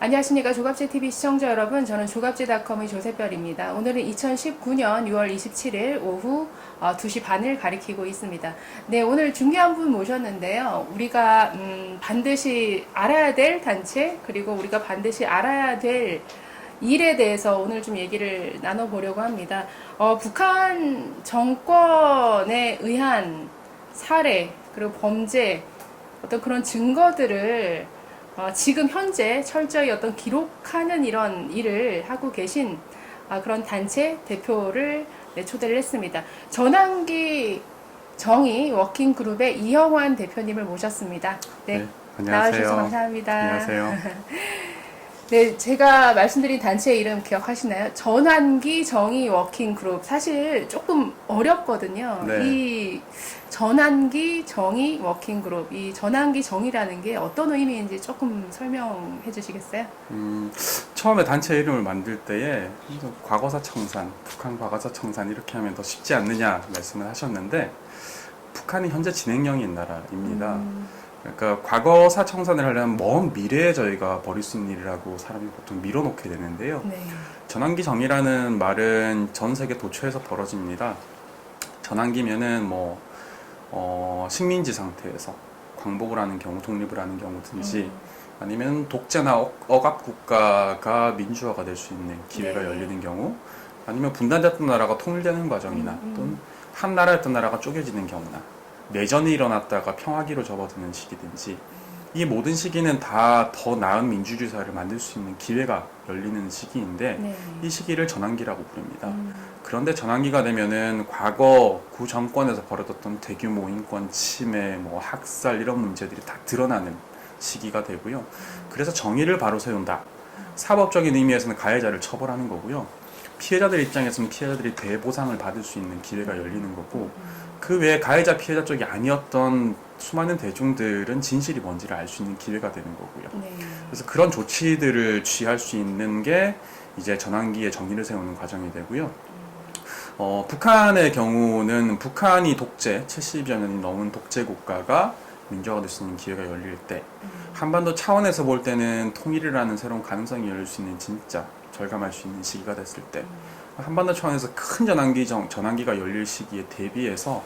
안녕하십니까. 조갑제TV 시청자 여러분, 저는 조갑제닷컴의 조세별입니다. 오늘은 2019년 6월 27일 오후 2시 반을 가리키고 있습니다. 네, 오늘 중요한 분 모셨는데요. 우리가 반드시 알아야 될 단체, 그리고 우리가 반드시 알아야 될 일에 대해서 오늘 좀 얘기를 나눠보려고 합니다. 북한 정권에 의한 살해, 그리고 범죄, 어떤 그런 증거들을 지금 현재 철저히 어떤 기록하는 이런 일을 하고 계신 그런 단체 대표를 초대를 했습니다. 전환기 정의 워킹그룹의 이형환 대표님을 모셨습니다. 네, 안녕하세요. 나와주셔서 감사합니다. 안녕하세요. 네, 제가 말씀드린 단체 이름 기억하시나요? 전환기 정의 워킹그룹. 사실 조금 어렵거든요. 네. 이 전환기 정의 워킹그룹. 이 전환기 정의라는 게 어떤 의미인지 조금 설명해 주시겠어요? 처음에 단체 이름을 만들 때에 과거사 청산, 북한 과거사 청산 이렇게 하면 더 쉽지 않느냐 말씀을 하셨는데, 북한이 현재 진행형인 나라입니다. 그러니까 과거사 청산을 하려면 먼 미래에 저희가 벌일 수 있는 일이라고 사람이 보통 밀어놓게 되는데요. 네. 전환기 정의라는 말은 전 세계 도처에서 벌어집니다. 전환기면은 식민지 상태에서 광복을 하는 경우, 독립을 하는 경우든지 아니면 독재나 억압 국가가 민주화가 될 수 있는 기회가 네. 열리는 경우, 아니면 분단됐던 나라가 통일되는 과정이나 또는 한 나라였던 나라가 쪼개지는 경우나 내전이 일어났다가 평화기로 접어드는 시기든지, 이 모든 시기는 다 더 나은 민주주의 사회를 만들 수 있는 기회가 열리는 시기인데, 네. 이 시기를 전환기라고 부릅니다. 그런데 전환기가 되면은 과거 구 정권에서 벌어졌던 대규모 인권 침해, 학살 이런 문제들이 다 드러나는 시기가 되고요. 그래서 정의를 바로 세운다. 사법적인 의미에서는 가해자를 처벌하는 거고요. 피해자들 입장에서는 피해자들이 대보상을 받을 수 있는 기회가 열리는 거고, 그 외에 가해자 피해자 쪽이 아니었던 수많은 대중들은 진실이 뭔지를 알 수 있는 기회가 되는 거고요. 네. 그래서 그런 조치들을 취할 수 있는 게 이제 전환기의 정의를 세우는 과정이 되고요. 북한의 경우는 북한이 독재, 70여 년이 넘은 독재 국가가 민주화가 될 수 있는 기회가 열릴 때, 한반도 차원에서 볼 때는 통일이라는 새로운 가능성이 열릴 수 있는, 진짜 절감할 수 있는 시기가 됐을 때, 한반도 차원에서 큰 전환기가 열릴 시기에 대비해서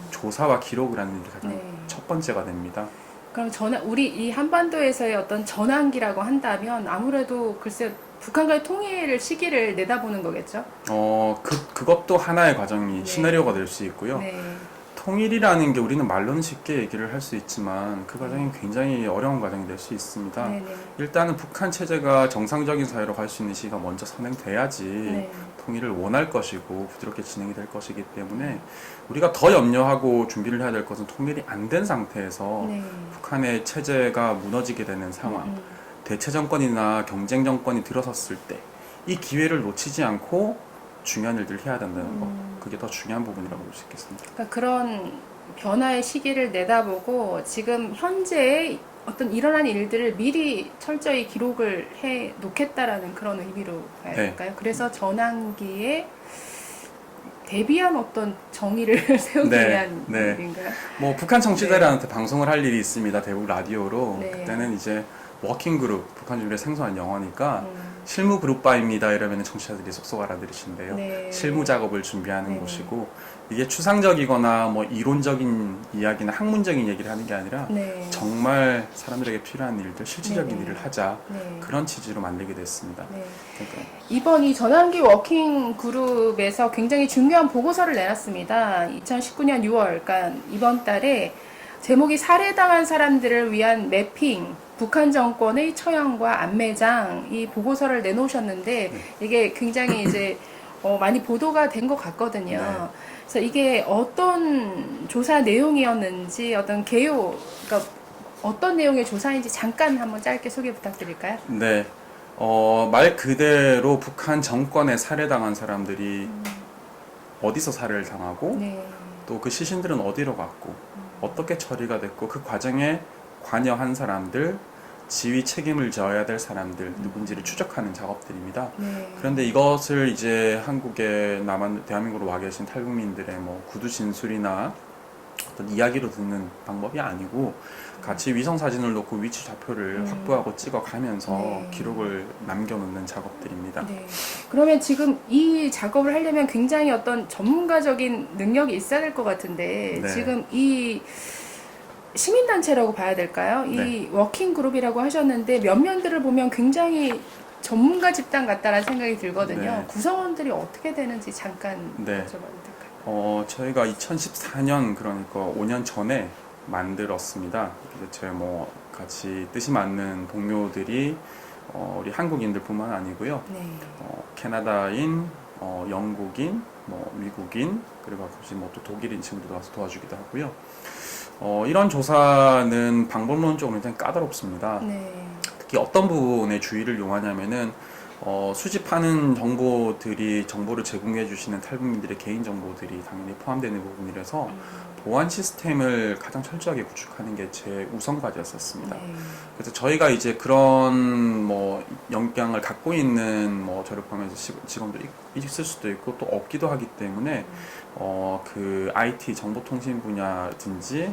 조사와 기록을 하는 일이 가장 네. 첫 번째가 됩니다. 그럼 우리 이 한반도에서의 어떤 전환기라고 한다면 아무래도 글쎄 북한과의 통일 시기를 내다보는 거겠죠? 그것도 하나의 과정이 네. 시나리오가 될 수 있고요. 네. 통일이라는 게 우리는 말로는 쉽게 얘기를 할 수 있지만 그 과정이 굉장히 어려운 과정이 될 수 있습니다. 네네. 일단은 북한 체제가 정상적인 사회로 갈 수 있는 시기가 먼저 선행돼야지 네. 통일을 원할 것이고 부드럽게 진행이 될 것이기 때문에, 우리가 더 염려하고 준비를 해야 될 것은 통일이 안 된 상태에서 네. 북한의 체제가 무너지게 되는 상황, 대체 정권이나 경쟁 정권이 들어섰을 때 이 기회를 놓치지 않고 중요한 일들을 해야 된다는 거, 그게 더 중요한 부분이라고 볼 수 있겠습니다. 그러니까 그런 변화의 시기를 내다보고 지금 현재의 어떤 일어난 일들을 미리 철저히 기록을 해 놓겠다라는 그런 의미로 봐야 네. 될까요? 그래서 전환기에 대비한 어떤 정의를 세우기 네, 위한 네. 일인가요? 북한 청취자들한테 방송을 할 일이 있습니다. 대북 라디오로. 네. 그때는 이제 워킹그룹, 북한 중에 생소한 영어니까 실무 그룹바입니다 이러면 청취자들이 쏙쏙 알아들으신대요. 네. 실무 작업을 준비하는 네. 곳이고, 이게 추상적이거나 이론적인 이야기나 학문적인 얘기를 하는 게 아니라 네. 정말 사람들에게 필요한 일들, 실질적인 네. 일을 하자, 네. 그런 취지로 만들게 됐습니다. 네. 그러니까 이번 이 전환기 워킹 그룹에서 굉장히 중요한 보고서를 내놨습니다. 2019년 6월, 그러니까 이번 달에 제목이 살해당한 사람들을 위한 매핑, 북한 정권의 처형과 안매장, 이 보고서를 내놓으셨는데 이게 굉장히 이제 많이 보도가 된 것 같거든요. 네. 그래서 이게 어떤 조사 내용이었는지, 어떤 개요, 그러니까 어떤 내용의 조사인지 잠깐 한번 짧게 소개 부탁드릴까요? 네, 말 그대로 북한 정권에 살해당한 사람들이 어디서 살해를 당하고, 네. 또 그 시신들은 어디로 갔고, 어떻게 처리가 됐고, 그 과정에 관여한 사람들, 지휘 책임을 져야 될 사람들 누군지를 추적하는 작업들입니다. 네. 그런데 이것을 이제 한국에 대한민국으로 와 계신 탈북민들의 구두 진술이나 어떤 이야기로 듣는 방법이 아니고 같이 위성 사진을 놓고 위치 좌표를 확보하고 찍어가면서 네. 기록을 남겨놓는 작업들입니다. 네. 그러면 지금 이 작업을 하려면 굉장히 어떤 전문가적인 능력이 있어야 될 것 같은데 네. 지금 이 시민단체라고 봐야 될까요? 이 네. 워킹 그룹이라고 하셨는데 면면들을 보면 굉장히 전문가 집단 같다라는 생각이 들거든요. 네. 구성원들이 어떻게 되는지 잠깐 네. 여쭤봐도 될까요? 저희가 2014년 그러니까 5년 전에 만들었습니다. 그래서 제 뭐 같이 뜻이 맞는 동료들이 우리 한국인들뿐만 아니고요. 네. 캐나다인, 영국인, 뭐 미국인 그리고 가끔씩 뭐또 독일인 친구들 와서 도와주기도 하고요. 이런 조사는 방법론적으로 굉장히 까다롭습니다. 네. 특히 어떤 부분에 주의를 요하냐면은 수집하는 정보들이 정보를 제공해 주시는 탈북민들의 개인 정보들이 당연히 포함되는 부분이라서 보안 시스템을 가장 철저하게 구축하는 게 제 우선 과제였었습니다. 네. 그래서 저희가 이제 그런 뭐 역량을 갖고 있는 뭐 저를 포함해서 직원도 있을 수도 있고 또 없기도 하기 때문에 그 IT 정보통신 분야든지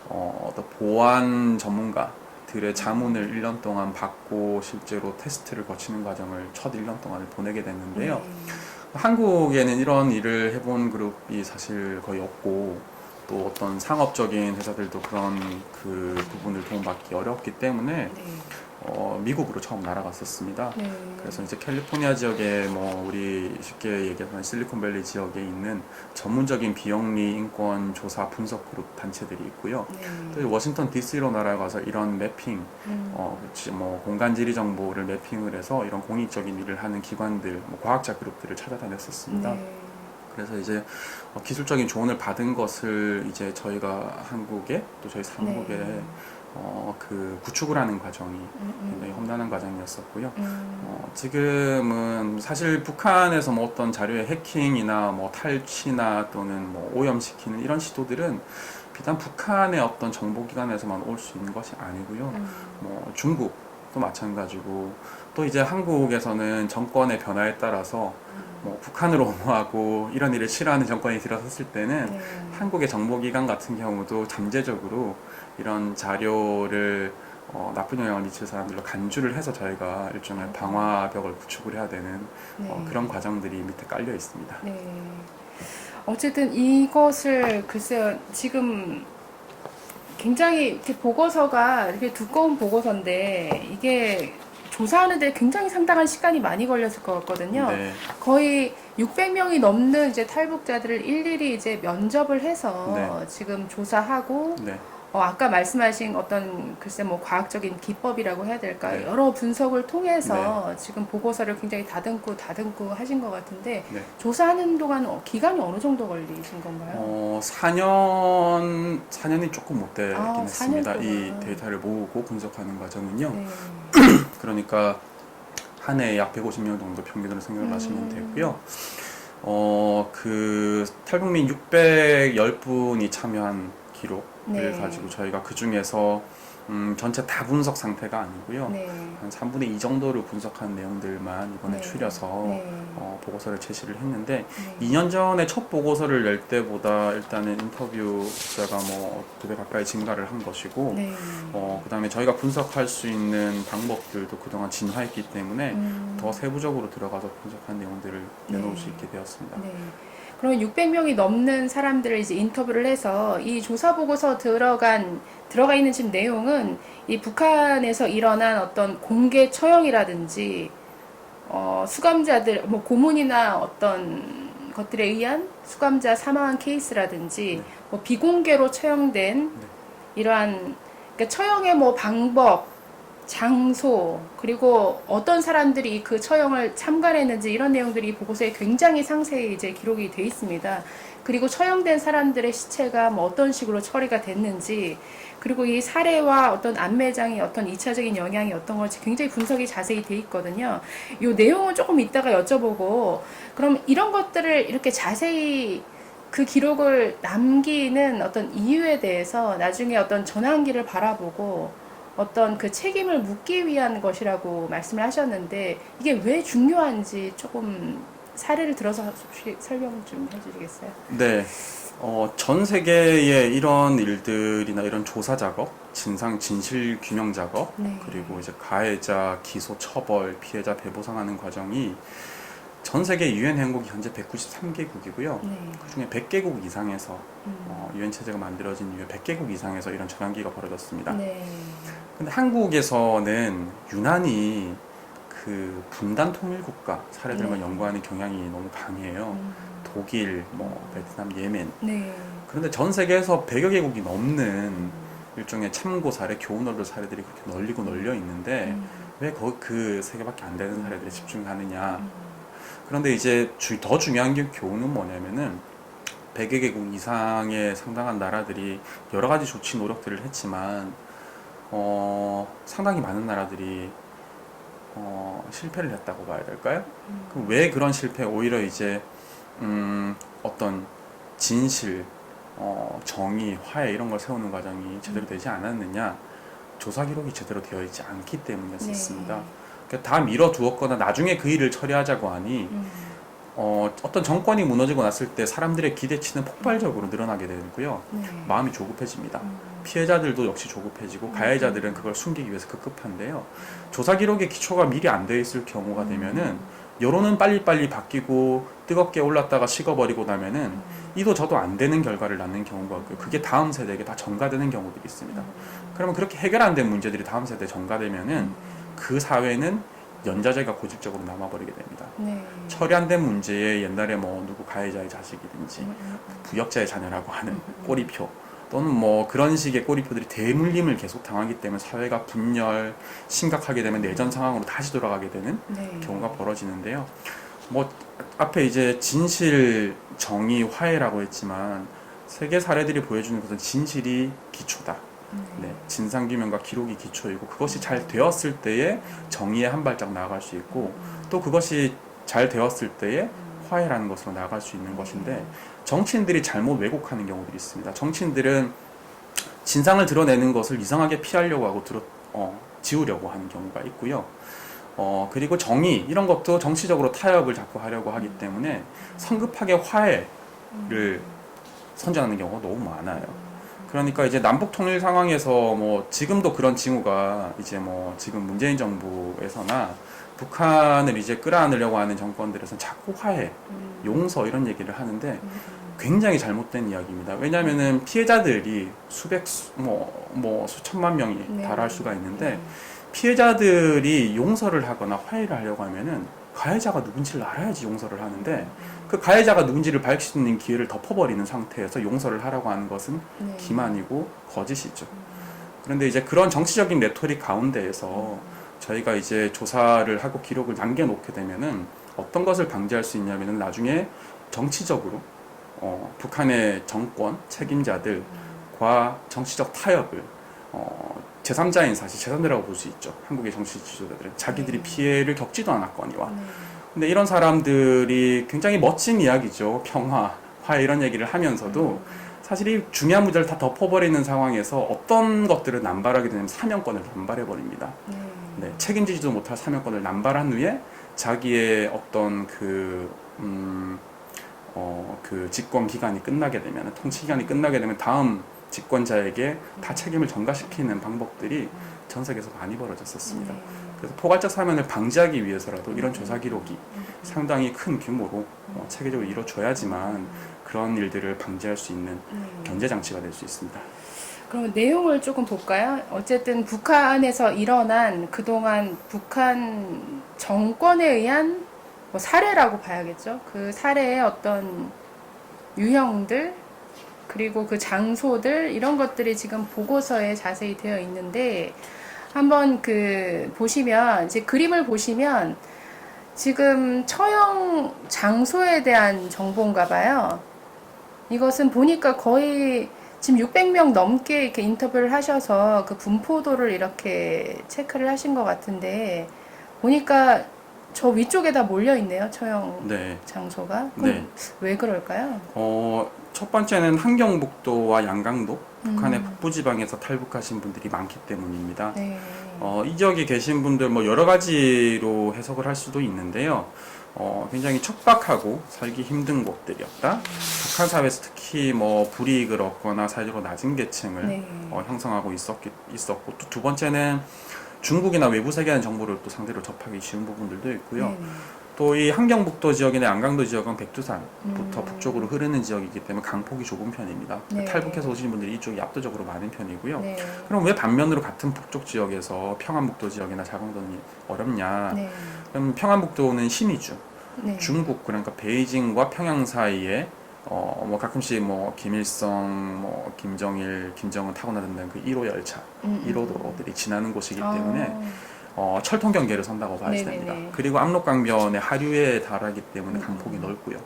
어떤 보안 전문가들의 자문을 1년 동안 받고 실제로 테스트를 거치는 과정을 첫 1년 동안을 보내게 됐는데요. 네. 한국에는 이런 일을 해본 그룹이 사실 거의 없고 또 어떤 상업적인 회사들도 그런 그 부분을 도움받기 어렵기 때문에 네. 미국으로 처음 날아갔었습니다. 네. 그래서 이제 캘리포니아 지역에 뭐 우리 쉽게 얘기하면 실리콘밸리 지역에 있는 전문적인 비영리 인권 조사 분석 그룹 단체들이 있고요. 네. 또 워싱턴 DC로 날아가서 이런 매핑, 뭐 공간 지리 정보를 매핑을 해서 이런 공익적인 일을 하는 기관들, 뭐 과학자 그룹들을 찾아다녔었습니다. 네. 그래서 이제 기술적인 조언을 받은 것을 이제 저희가 한국에 또 저희 사무국에 네. 그 구축을 하는 과정이 굉장히 험난한 과정이었었고요. 음. 지금은 사실 북한에서 뭐 어떤 자료의 해킹이나 뭐 탈취나 또는 뭐 오염시키는 이런 시도들은 비단 북한의 어떤 정보기관에서만 올 수 있는 것이 아니고요. 뭐 중국도 마찬가지고 또 이제 한국에서는 정권의 변화에 따라서 뭐 북한을 옹호하고 이런 일을 싫어하는 정권이 들어섰을 때는 네. 한국의 정보기관 같은 경우도 잠재적으로 이런 자료를 나쁜 영향을 미칠 사람들로 간주를 해서 저희가 일종의 방화벽을 구축을 해야 되는 네. 그런 과정들이 밑에 깔려 있습니다. 네. 어쨌든 이것을 글쎄요 지금 굉장히 이렇게 보고서가 이렇게 두꺼운 보고서인데 이게 조사하는데 굉장히 상당한 시간이 많이 걸렸을 것 같거든요. 네, 거의 600명이 넘는 이제 탈북자들을 일일이 이제 면접을 해서 네. 지금 조사하고 네, 아까 말씀하신 어떤 글쎄 뭐 과학적인 기법이라고 해야 될까요? 네. 여러 분석을 통해서 지금 보고서를 굉장히 다듬고 하신 것 같은데 네. 조사하는 동안 기간이 어느 정도 걸리신 건가요? 4년이 조금 못 되긴 아, 4년 했습니다. 이 동안. 데이터를 모으고 분석하는 과정은요. 네. 그러니까 한 해에 약 150명 정도 평균으로 생각을 하시면 되고요. 그 탈북민 610분이 참여한 기록을 네. 가지고 저희가 그 중에서 전체 다 분석 상태가 아니고요. 네. 한 3분의 2 정도를 분석한 내용들만 이번에 네. 추려서 네. 보고서를 제시를 했는데 네. 2년 전에 첫 보고서를 낼 때보다 일단은 인터뷰 숫자가 뭐 2배 가까이 증가를 한 것이고 네. 그 다음에 저희가 분석할 수 있는 방법들도 그동안 진화했기 때문에 더 세부적으로 들어가서 분석한 내용들을 내놓을 수 있게 되었습니다. 네. 그럼 600명이 넘는 사람들을 이제 인터뷰를 해서 이 조사 보고서 들어가 있는 지금 내용은 이 북한에서 일어난 어떤 공개 처형이라든지 수감자들 뭐 고문이나 어떤 것들에 의한 수감자 사망한 케이스라든지 네. 뭐 비공개로 처형된 네. 이러한 그러니까 처형의 뭐 방법 장소 그리고 어떤 사람들이 그 처형을 참관했는지 이런 내용들이 이 보고서에 굉장히 상세히 이제 기록이 돼 있습니다. 그리고 처형된 사람들의 시체가 뭐 어떤 식으로 처리가 됐는지 그리고 이 사례와 어떤 안매장의 어떤 2차적인 영향이 어떤 걸지 굉장히 분석이 자세히 돼 있거든요. 이 내용은 조금 이따가 여쭤보고 그럼 이런 것들을 이렇게 자세히 그 기록을 남기는 어떤 이유에 대해서 나중에 어떤 전환기를 바라보고 어떤 그 책임을 묻기 위한 것이라고 말씀을 하셨는데 이게 왜 중요한지 조금 사례를 들어서 혹시 설명 좀 해주시겠어요? 네. 전 세계의 이런 일들이나 이런 조사 작업, 진실 규명 작업, 네. 그리고 이제 가해자 기소 처벌, 피해자 배보상하는 과정이 전 세계 유엔 회원국이 현재 193개국이고요. 네. 그중에 100개국 이상에서 유엔 체제가 만들어진 이후에 100개국 이상에서 이런 전환기가 벌어졌습니다. 네. 근데 한국에서는 유난히 그 분단 통일국가 사례들만 네. 연구하는 경향이 너무 강해요. 독일, 베트남, 예멘. 네. 그런데 전 세계에서 100여 개국이 넘는 일종의 참고 사례, 교훈 얻을 사례들이 그렇게 널리고 널려 있는데 왜 그 세 개밖에 안 되는 사례들에 집중하느냐. 그런데 이제 더 중요한 게 교훈은 뭐냐면은 100여 개국 이상의 상당한 나라들이 여러 가지 조치 노력들을 했지만 상당히 많은 나라들이 실패를 했다고 봐야 될까요? 그럼 왜 그런 실패? 오히려 이제 어떤 진실, 정의, 화해 이런 걸 세우는 과정이 제대로 되지 않았느냐? 조사 기록이 제대로 되어 있지 않기 때문이었습니다. 네. 그러니까 다 미뤄두었거나 나중에 그 일을 처리하자고 하니 어떤 정권이 무너지고 났을 때 사람들의 기대치는 폭발적으로 늘어나게 되고요. 네. 마음이 조급해집니다. 피해자들도 역시 조급해지고 가해자들은 그걸 숨기기 위해서 급급한데요. 조사 기록의 기초가 미리 안 되어 있을 경우가 되면은 여론은 빨리빨리 바뀌고 뜨겁게 올랐다가 식어버리고 나면은 이도 저도 안 되는 결과를 낳는 경우가 있고요. 그게 다음 세대에게 다 전가되는 경우들이 있습니다. 그러면 그렇게 해결 안 된 문제들이 다음 세대에 전가되면은 그 사회는 연좌제가 고질적으로 남아버리게 됩니다. 네. 처리 안 된 문제에 옛날에 누구 가해자의 자식이든지 부역자의 자녀라고 하는 꼬리표 또는 그런 식의 꼬리표들이 대물림을 계속 당하기 때문에 사회가 분열, 심각하게 되면 내전 상황으로 다시 돌아가게 되는 네. 경우가 벌어지는데요. 앞에 이제 진실, 정의, 화해라고 했지만 세계 사례들이 보여주는 것은 진실이 기초다. 네, 진상규명과 기록이 기초이고 그것이 잘 되었을 때에 정의에 한 발짝 나아갈 수 있고 또 그것이 잘 되었을 때에 화해라는 것으로 나아갈 수 있는 것인데 정치인들이 잘못 왜곡하는 경우들이 있습니다. 정치인들은 진상을 드러내는 것을 이상하게 피하려고 하고 지우려고 하는 경우가 있고요. 그리고 정의 이런 것도 정치적으로 타협을 자꾸 하려고 하기 때문에 성급하게 화해를 선전하는 경우가 너무 많아요. 그러니까 이제 남북 통일 상황에서 지금도 그런 징후가 이제 지금 문재인 정부에서나 북한을 이제 끌어안으려고 하는 정권들에서는 자꾸 화해, 용서 이런 얘기를 하는데 굉장히 잘못된 이야기입니다. 왜냐하면은 피해자들이 수천만 명이 네. 달할 수가 있는데 피해자들이 용서를 하거나 화해를 하려고 하면은 가해자가 누군지를 알아야지 용서를 하는데 그 가해자가 누군지를 밝힐 수 있는 기회를 덮어버리는 상태에서 용서를 하라고 하는 것은 네. 기만이고 거짓이죠. 그런데 이제 그런 정치적인 레토릭 가운데에서 저희가 이제 조사를 하고 기록을 남겨놓게 되면은 어떤 것을 방지할 수 있냐면은 나중에 정치적으로 북한의 정권 책임자들과 정치적 타협을 제3자인 사실 제3자라고 볼 수 있죠. 한국의 정치 지도자들은 자기들이 피해를 겪지도 않았거니와. 근데 이런 사람들이 굉장히 멋진 이야기죠. 평화, 화해 이런 얘기를 하면서도 사실 이 중요한 문제를 다 덮어버리는 상황에서 어떤 것들을 남발하게 되면 사명권을 남발해버립니다. 네, 책임지지도 못할 사명권을 남발한 후에 자기의 어떤 그 집권 기간이 끝나게 되면, 통치 기간이 끝나게 되면 다음 집권자에게 다 책임을 전가시키는 방법들이 전 세계에서 많이 벌어졌었습니다. 그래서 포괄적 사면을 방지하기 위해서라도 이런 조사 기록이 상당히 큰 규모로 체계적으로 이루어져야지만 그런 일들을 방지할 수 있는 견제 장치가 될 수 있습니다. 그럼 내용을 조금 볼까요? 어쨌든 북한에서 일어난 그동안 북한 정권에 의한 사례라고 봐야겠죠. 그 사례의 어떤 유형들 그리고 그 장소들 이런 것들이 지금 보고서에 자세히 되어 있는데 한번 보시면 이제 그림을 보시면 지금 처형 장소에 대한 정보인가 봐요. 이것은 보니까 거의 지금 600명 넘게 이렇게 인터뷰를 하셔서 그 분포도를 이렇게 체크를 하신 것 같은데 보니까 저 위쪽에 다 몰려 있네요. 처형 네. 장소가. 그럼 네. 왜 그럴까요? 첫 번째는 함경북도와 양강도, 북한의 북부지방에서 탈북하신 분들이 많기 때문입니다. 네. 이 지역에 계신 분들 여러 가지로 해석을 할 수도 있는데요. 굉장히 척박하고 살기 힘든 곳들이었다. 북한 사회에서 특히 뭐 불이익을 얻거나 사회적으로 낮은 계층을 네. 형성하고 있었고 또 두 번째는 중국이나 외부 세계의 정보를 또 상대로 접하기 쉬운 부분들도 있고요. 네. 또 이 함경북도 지역이나 양강도 지역은 백두산부터 북쪽으로 흐르는 지역이기 때문에 강폭이 좁은 편입니다. 네. 탈북해서 오시는 분들이 이쪽이 압도적으로 많은 편이고요. 네. 그럼 왜 반면으로 같은 북쪽 지역에서 평안북도 지역이나 자강도는 어렵냐? 네. 그럼 평안북도는 신의주, 네. 중국 그러니까 베이징과 평양 사이에 뭐 가끔씩 뭐 김일성, 뭐 김정일, 김정은 타고 나든다는 그 1호 열차, 1호 도로들이 지나는 곳이기 때문에 철통 경계를 선다고 봐야 네네네. 됩니다. 그리고 압록강변의 하류에 달하기 때문에 강폭이 넓고요.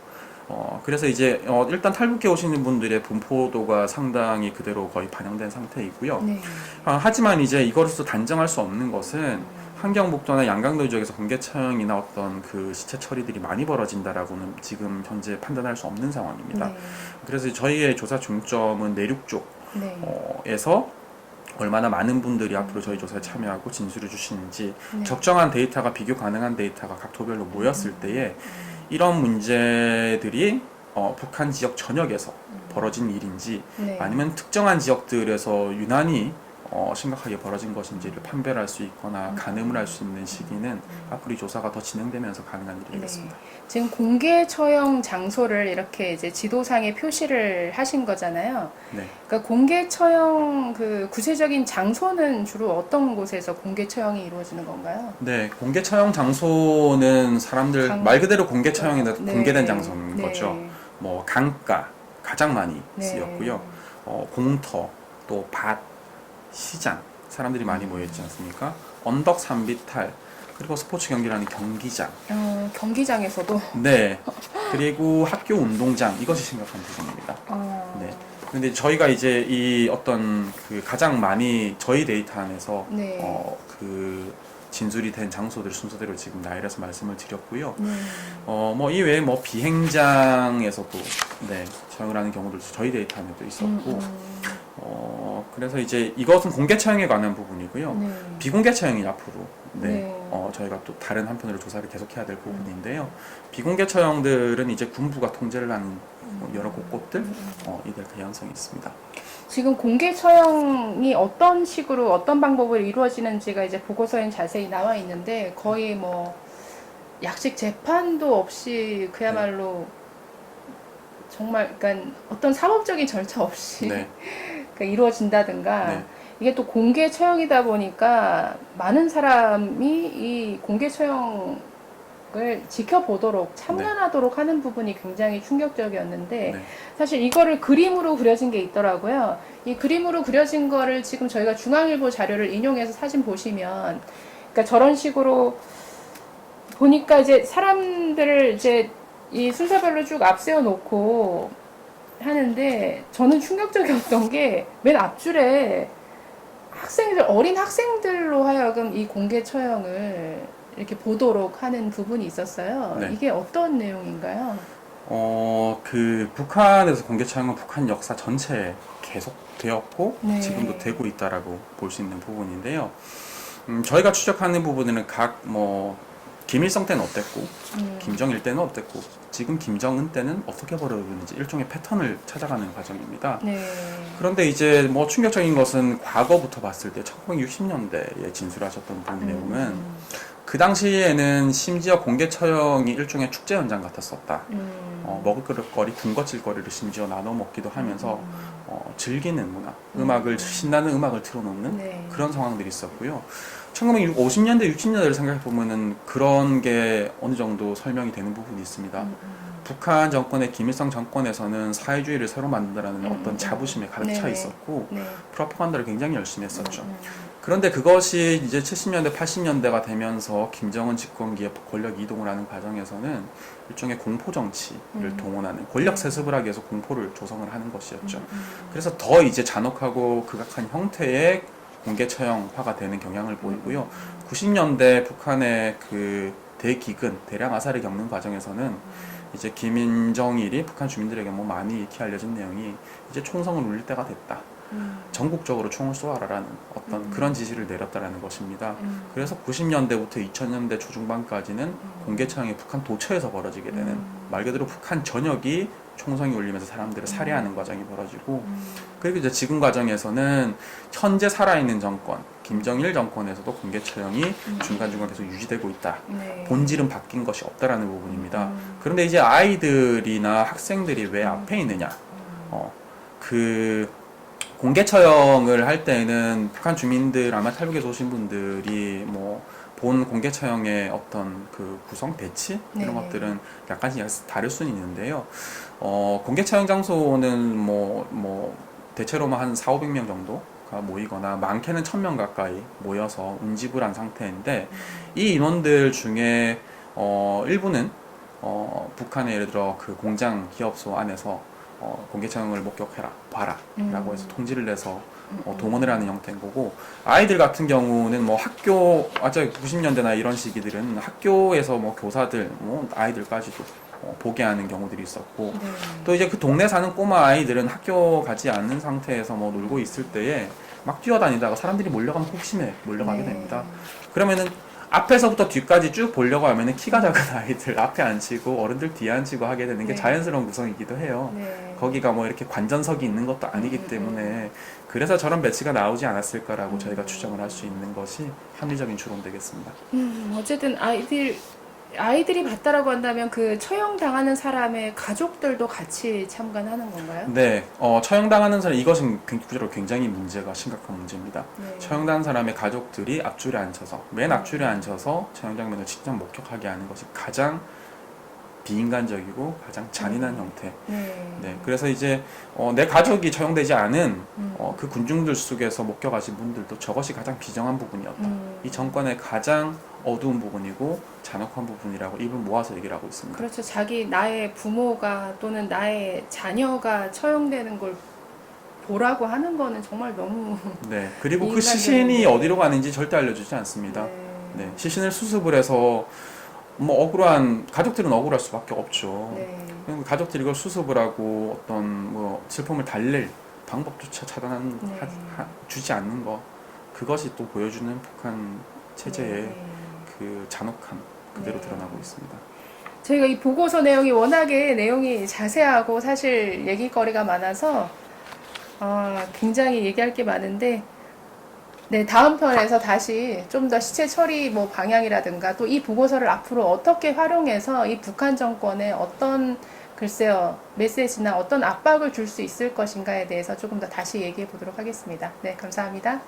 그래서 이제 일단 탈북해 오시는 분들의 분포도가 상당히 그대로 거의 반영된 상태이고요. 네. 하지만 이제 이것으로 단정할 수 없는 것은 함경북도나 양강도 지역에서 공개 처형이나 어떤 그 시체 처리들이 많이 벌어진다라고는 지금 현재 판단할 수 없는 상황입니다. 네. 그래서 저희의 조사 중점은 내륙 네. 쪽에서 얼마나 많은 분들이 앞으로 저희 조사에 참여하고 진술을 주시는지 네. 적정한 데이터가 비교 가능한 데이터가 각 도별로 모였을 때에 이런 문제들이 북한 지역 전역에서 벌어진 일인지 네. 아니면 특정한 지역들에서 유난히 심각하게 벌어진 것인지를 판별할 수 있거나 가늠을 할 수 있는 시기는 앞으로 이 조사가 더 진행되면서 가능한 일이 되겠습니다. 지금 공개 처형 장소를 이렇게 이제 지도상에 표시를 하신 거잖아요. 네. 그러니까 공개 처형 그 구체적인 장소는 주로 어떤 곳에서 공개 처형이 이루어지는 건가요? 네, 공개 처형 장소는 사람들 말 그대로 공개 처형이나 네. 공개된 장소인 네. 거죠. 뭐 강가 가장 많이 네. 쓰였고요. 공터, 또 밭, 시장 사람들이 많이 모여 있지 않습니까? 언덕 산비탈 그리고 스포츠 경기라는 경기장. 경기장에서도. 네. 그리고 학교 운동장 이것이 심각한 부분입니다. 네. 근데 저희가 이제 이 어떤 그 가장 많이 저희 데이터 안에서 네. 그 진술이 된 장소들 순서대로 지금 나열해서 말씀을 드렸고요. 네. 뭐 이외에 뭐 비행장에서도 네, 처형을 하는 경우도 저희 데이터 안에도 있었고, 그래서 이제 이것은 공개 처형에 관한 부분이고요. 네. 비공개 처형이 앞으로 네, 네. 저희가 또 다른 한편으로 조사를 계속해야 될 부분인데요. 비공개 처형들은 이제 군부가 통제를 하는 여러 곳들 이될 가능성이 있습니다. 지금 공개 처형이 어떤 식으로 어떤 방법으로 이루어지는지가 이제 보고서엔 자세히 나와 있는데 거의 뭐 약식 재판도 없이 그야말로 정말 그러니까 어떤 사법적인 절차 없이 네. 그러니까 이루어진다든가 네. 이게 또 공개 처형이다 보니까 많은 사람이 이 공개 처형을 지켜보도록 참관하도록 하는 부분이 굉장히 충격적이었는데 네. 사실 이거를 그림으로 그려진 게 있더라고요. 이 그림으로 그려진 거를 지금 저희가 중앙일보 자료를 인용해서 사진 보시면 그러니까 저런 식으로 보니까 이제 사람들을 이제 이 순서별로 쭉 앞세워 놓고 하는데 저는 충격적이었던 게 맨 앞줄에 어린 학생들로 하여금 이 공개 처형을 이렇게 보도록 하는 부분이 있었어요. 네. 이게 어떤 내용인가요? 그 북한에서 공개 처형은 북한 역사 전체에 계속 되었고 네. 지금도 되고 있다라고 볼 수 있는 부분인데요. 저희가 추적하는 부분은 각 뭐 김일성 때는 어땠고 김정일 때는 어땠고 지금 김정은 때는 어떻게 벌어졌는지 일종의 패턴을 찾아가는 과정입니다. 네. 그런데 이제 뭐 충격적인 것은 과거부터 봤을 때 1960년대에 진술하셨던 분 내용은 그 당시에는 심지어 공개 처형이 일종의 축제 현장 같았었다. 먹을 거리, 군것질 거리를 심지어 나눠 먹기도 하면서 즐기는 문화, 신나는 음악을 틀어놓는 네. 그런 상황들이 있었고요. 1950년대, 60년대를 생각해 보면은 그런 게 어느 정도 설명이 되는 부분이 있습니다. 북한 정권의 김일성 정권에서는 사회주의를 새로 만든다라는 어떤 자부심에 가득 차 네네. 있었고 네. 프로파간다를 굉장히 열심히 했었죠. 그런데 그것이 이제 70년대, 80년대가 되면서 김정은 집권기에 권력 이동을 하는 과정에서는 일종의 공포 정치를 동원하는 권력 세습을 하기 위해서 공포를 조성을 하는 것이었죠. 그래서 더 이제 잔혹하고 극악한 형태의 공개 처형화가 되는 경향을 보이고요. 90년대 북한의 그 대기근, 대량 아사를 겪는 과정에서는 이제 김인정일이 북한 주민들에게 뭐 많이 익히 알려진 내용이 이제 총성을 울릴 때가 됐다. 전국적으로 총을 쏘아라라는 어떤 그런 지시를 내렸다라는 것입니다. 그래서 90년대부터 2000년대 초중반까지는 공개 처형이 북한 도처에서 벌어지게 되는, 말 그대로 북한 전역이 총성이 울리면서 사람들을 살해하는 과정이 벌어지고, 그리고 이제 지금 과정에서는 현재 살아있는 정권, 김정일 정권에서도 공개 처형이 중간중간 계속 유지되고 있다. 네. 본질은 바뀐 것이 없다라는 부분입니다. 그런데 이제 아이들이나 학생들이 왜 앞에 있느냐? 그 공개 처형을 할 때는 북한 주민들, 아마 탈북에서 오신 분들이 뭐 본 공개 처형의 어떤 그 구성, 배치 이런 네. 것들은 약간씩 다를 수는 있는데요. 공개 처형 장소는 뭐 대체로만 한 4,500명 정도가 모이거나 많게는 1,000명 가까이 모여서 운집을 한 상태인데, 이 인원들 중에 일부는 북한의 예를 들어 그 공장 기업소 안에서 공개 처형을 목격해라 봐라 라고 해서 통지를 내서 동원을 하는 형태인 거고, 아이들 같은 경우는 뭐 학교, 90년대나 이런 시기들은 학교에서 뭐 교사들, 뭐 아이들까지도 보게 하는 경우들이 있었고, 네. 또 이제 그 동네 사는 꼬마 아이들은 학교 가지 않는 상태에서 뭐 놀고 있을 때에 막 뛰어다니다가 사람들이 몰려가면 혹심해 몰려가게 네. 됩니다. 그러면은 앞에서부터 뒤까지 쭉 보려고 하면은 키가 작은 아이들 앞에 앉히고 어른들 뒤에 앉히고 하게 되는 게 네. 자연스러운 구성이기도 해요. 네. 거기가 뭐 이렇게 관전석이 있는 것도 아니기 때문에 그래서 저런 배치가 나오지 않았을까라고 저희가 추정을 할 수 있는 것이 합리적인 추론 되겠습니다. 어쨌든 아이들이 봤다라고 한다면 그 처형당하는 사람의 가족들도 같이 참관하는 건가요? 네, 처형당하는 사람, 이것은 구조로 굉장히 문제가 심각한 문제입니다. 네. 처형당한 사람의 가족들이 앞줄에 앉혀서, 맨 앞줄에 앉혀서 처형 장면을 직접 목격하게 하는 것이 가장 비인간적이고 가장 잔인한 형태. 네. 네, 그래서 이제 내 가족이 처형되지 않은 그 군중들 속에서 목격하신 분들도 저것이 가장 비정한 부분이었다. 이 정권의 가장 어두운 부분이고 잔혹한 부분이라고 입을 모아서 얘기를 하고 있습니다. 그렇죠. 나의 부모가 또는 나의 자녀가 처형되는 걸 보라고 하는 거는 정말 너무 네, 그리고 그 인간적인 시신이 게- 어디로 가는지 절대 알려주지 않습니다. 네, 시신을 수습을 해서 뭐 억울한 가족들은 억울할 수밖에 없죠. 네. 그럼 가족들이 이걸 수습을 하고 어떤 뭐 슬픔을 달랠 방법조차 네. 주지 않는 것, 그것이 또 보여주는 북한 체제의 네. 그 잔혹함 그대로 네. 드러나고 있습니다. 저희가 이 보고서 내용이 워낙에 내용이 자세하고 사실 얘기거리가 많아서 굉장히 얘기할 게 많은데, 네, 다음 편에서 다시 좀 더 시체 처리 뭐 방향이라든가 또 이 보고서를 앞으로 어떻게 활용해서 이 북한 정권에 어떤 글쎄요 메시지나 어떤 압박을 줄 수 있을 것인가에 대해서 조금 더 다시 얘기해 보도록 하겠습니다. 네, 감사합니다.